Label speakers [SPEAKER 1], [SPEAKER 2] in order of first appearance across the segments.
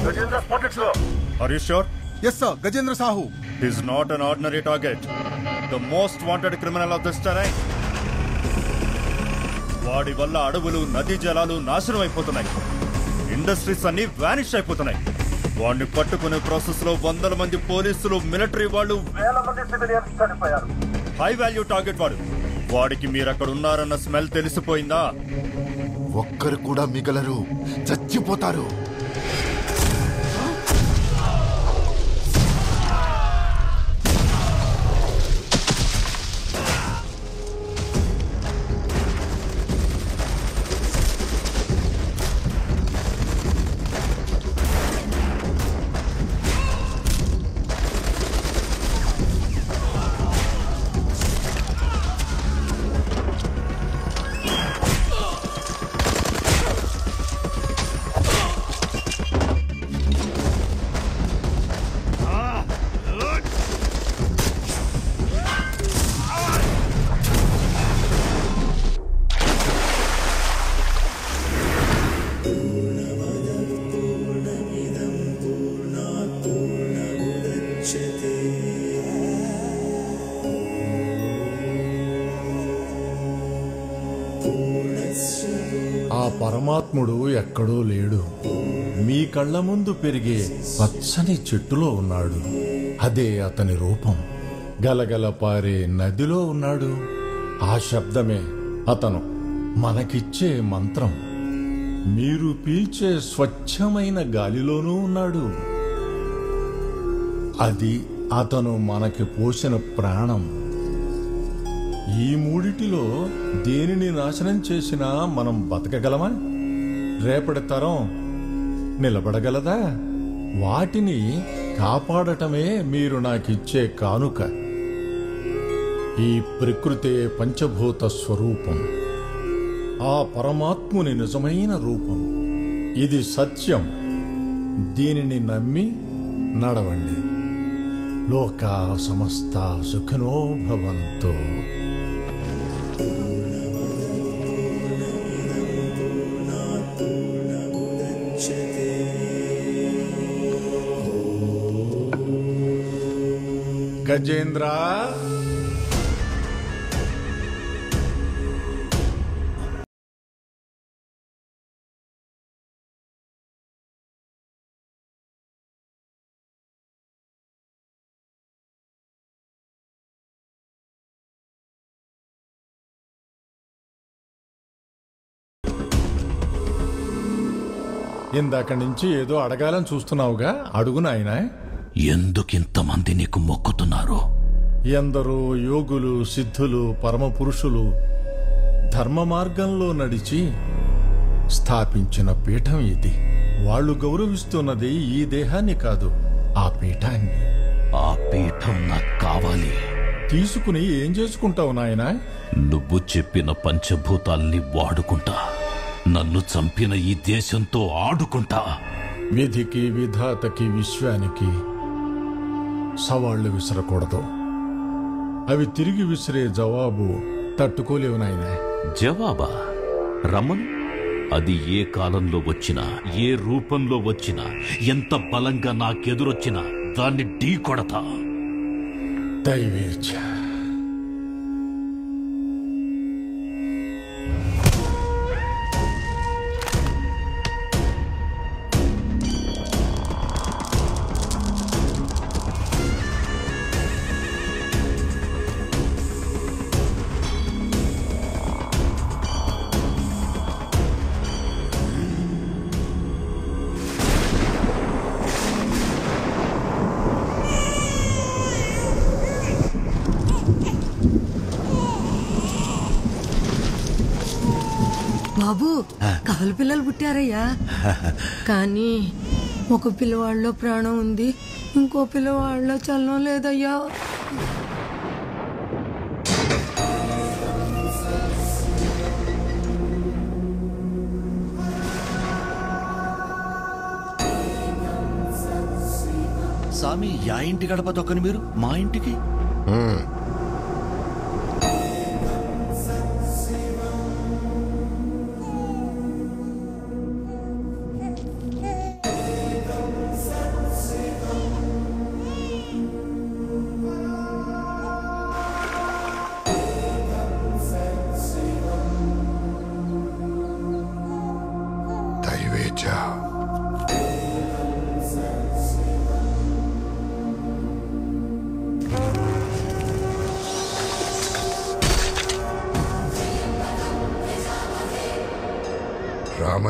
[SPEAKER 1] Gajendra spotted, sir.
[SPEAKER 2] Are you sure?
[SPEAKER 3] Yes, sir. Gajendra Sahu.
[SPEAKER 2] He's not an ordinary target. The most wanted criminal of this terrain. వాడి వల్ల అడవులు నదీ జలాలు నాశనం అయిపోతున్నాయి. Industries అన్ని వానిష్ అయిపోతున్నాయి. వాడిని పట్టుకునే ప్రాసెస్ లో వందల మంది పోలీసులు, మిలిటరీ వాళ్ళు,
[SPEAKER 1] వేల మంది సివిలియన్స్ చనిపోయారు.
[SPEAKER 2] హై వాల్యూ టార్గెట్ వాడు. వాడికి మీరు అక్కడ ఉన్నారన్న స్మెల్ తెలిసిపోయిందా?
[SPEAKER 4] ఒక్కరు కూడా మిగలరు, చచ్చిపోతారు.
[SPEAKER 5] ఆ పరమాత్ముడు ఎక్కడో లేడు, మీ కళ్ళ ముందు పెరిగే పచ్చని చెట్టులో ఉన్నాడు. అదే అతని రూపం. గలగల పారే నదిలో ఉన్నాడు. ఆ శబ్దమే అతను మనకిచ్చే మంత్రం. మీరు పీల్చే స్వచ్ఛమైన గాలిలోనూ ఉన్నాడు. అది అతను మనకి పోసిన ప్రాణం. ఈ మూడిటిలో దేనిని నాశనం చేసినా మనం బతకగలమా? రేపటి తరం నిలబడగలదా? వాటిని కాపాడటమే మీరు నాకిచ్చే కానుక. ఈ ప్రకృతే పంచభూత స్వరూపం, ఆ పరమాత్ముని నిజమైన రూపం. ఇది సత్యం. దీనిని నమ్మి నడవండి. లోకా సమస్త సుఖినో భవంతు. గజేంద్ర, ఇందాక నుంచి ఏదో అడగాలని చూస్తున్నావుగా, అడుగు నాయనా.
[SPEAKER 6] ఎందుకింతమంది నీకు మొక్కుతున్నారు?
[SPEAKER 5] ఎందరో యోగులు, సిద్ధులు, పరమ పురుషులు ధర్మ మార్గంలో నడిచి స్థాపించిన పీఠం ఇది. వాళ్ళు గౌరవిస్తున్నది ఈ దేహాన్ని కాదు, ఆ పీఠాన్ని.
[SPEAKER 6] ఆ పీఠం నాకు కావాలి.
[SPEAKER 5] తీసుకుని ఏం చేసుకుంటావు నాయనా?
[SPEAKER 6] నువ్వు చెప్పిన పంచభూతాల్ని వాడుకుంటా. నన్ను చంపిన ఈ దేశంతో ఆడుకుంటా.
[SPEAKER 5] విధికి, విధాతకి, విశ్వానికి సవాళ్లు విసరకూడదు. అవి తిరిగి విసిరే జవాబు తట్టుకోలేవు నాయనా.
[SPEAKER 6] జవాబా? రమణ్, అది ఏ కాలంలో వచ్చినా, ఏ రూపంలో వచ్చినా, ఎంత బలంగా నాకెదురొచ్చినా దాన్ని ఢీ కొడతా.
[SPEAKER 5] దైవేచ్ఛ.
[SPEAKER 7] బాబు, కవల పిల్లలు పుట్టారయ్యా. కానీ ఒక పిల్లవాళ్ళలో ప్రాణం ఉంది, ఇంకో పిల్లవాళ్ళలో చలనం లేదయ్యా.
[SPEAKER 6] స్వామి, యా ఇంటి గడప తొక్కని మీరు మా ఇంటికి?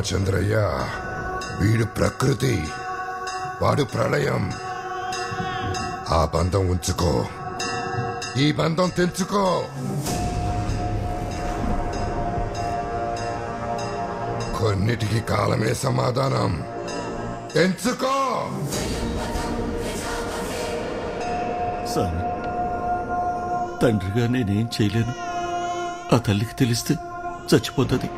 [SPEAKER 4] రామచంద్రయ్య, వీడు ప్రకృతి, వాడు ప్రళయం. ఆ బంధం ఉంచుకో, ఈ బంధం తెంచుకో. కొన్నిటికి కాలమే సమాధానం. ఎంచుకో.
[SPEAKER 6] సార్, తండ్రిగా నేనేం చేయలేను. ఆ తల్లికి తెలిస్తే చచ్చిపోతుంది.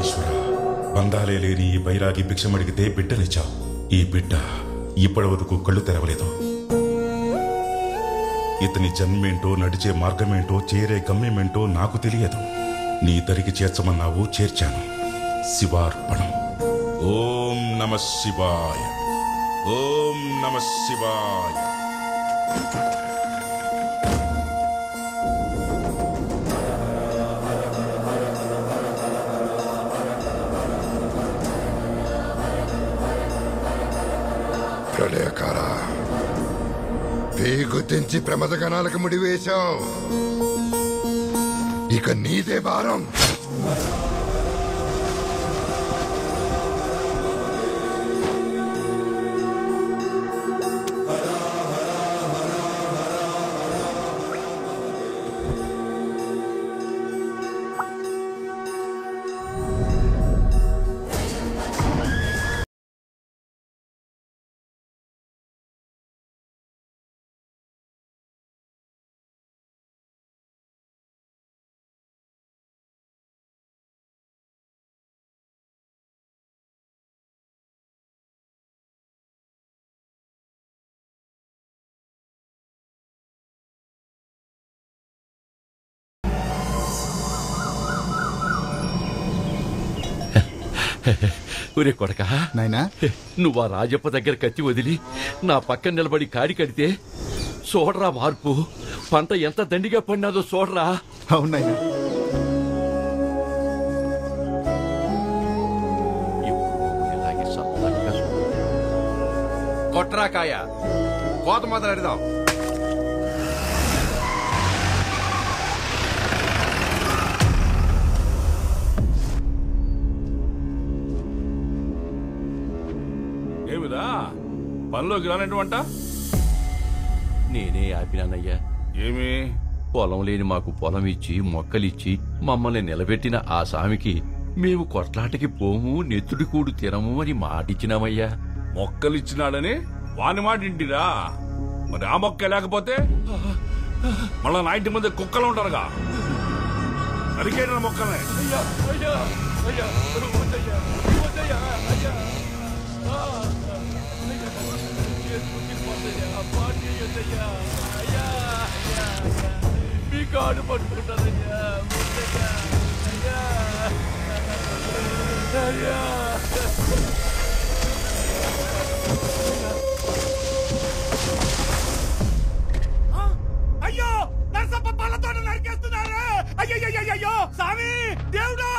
[SPEAKER 3] ఈశ్వర, బంధాలే లేని ఈ బైరాగి భిక్షమడిగితే బిడ్డనిచ్చావు. ఈ బిడ్డ ఇప్పటి వరకు కళ్ళు తెరవలేదు. ఇతని జన్మేంటో, నడిచే మార్గమేంటో, చేరే గమ్యమేంటో నాకు తెలియదు. నీ దరికి చేర్చమన్నావు, చేర్చాను. శివార్పణం. ఓం నమ శివాయ. ఓం నమ శివాయ.
[SPEAKER 4] ప్రళయకార, పేగు తెంచి ప్రమదగణాలకు ముడివేశావు. ఇక నీదే భారం.
[SPEAKER 6] ఒరే కొడక,
[SPEAKER 8] నాయనా,
[SPEAKER 6] నువ్వు ఆ రాజప్ప దగ్గర కత్తి వదిలి నా పక్కన నిలబడి కాడి కడితే చూడరా మార్పు. పంట ఎంత దండిగా పడినాదో చూడరా.
[SPEAKER 8] అవునాయనా.
[SPEAKER 9] కొట్రాకాయ కోత మొదలెడదాం.
[SPEAKER 3] ఏమిరా పనిలోకి రానటువంటి
[SPEAKER 6] నేనే ఆపినానయ్యా.
[SPEAKER 3] ఏమి?
[SPEAKER 6] పొలం లేని మాకు పొలం ఇచ్చి మొక్కలిచ్చి మమ్మల్ని నిలబెట్టిన ఆ స్వామికి మేము కొట్లాటకి పోము, నెత్తుడి కూడు తినము అని మాటిచ్చినామయ్యా.
[SPEAKER 3] మొక్కలిచ్చినాడని వాని మాట ఇంటిరా. మరి ఆ మొక్క లేకపోతే మళ్ళా నా ఇంటి ముందు కుక్కలు ఉంటారుగా. అరికేనా మొక్కలనే?
[SPEAKER 6] మీ కాడు పట్టుకుంటానయ్యా.
[SPEAKER 9] అయ్యో, నరసప్ప పళ్ళతో నరికేస్తున్నారు. అయ్యో స్వామి.
[SPEAKER 3] దేవుడా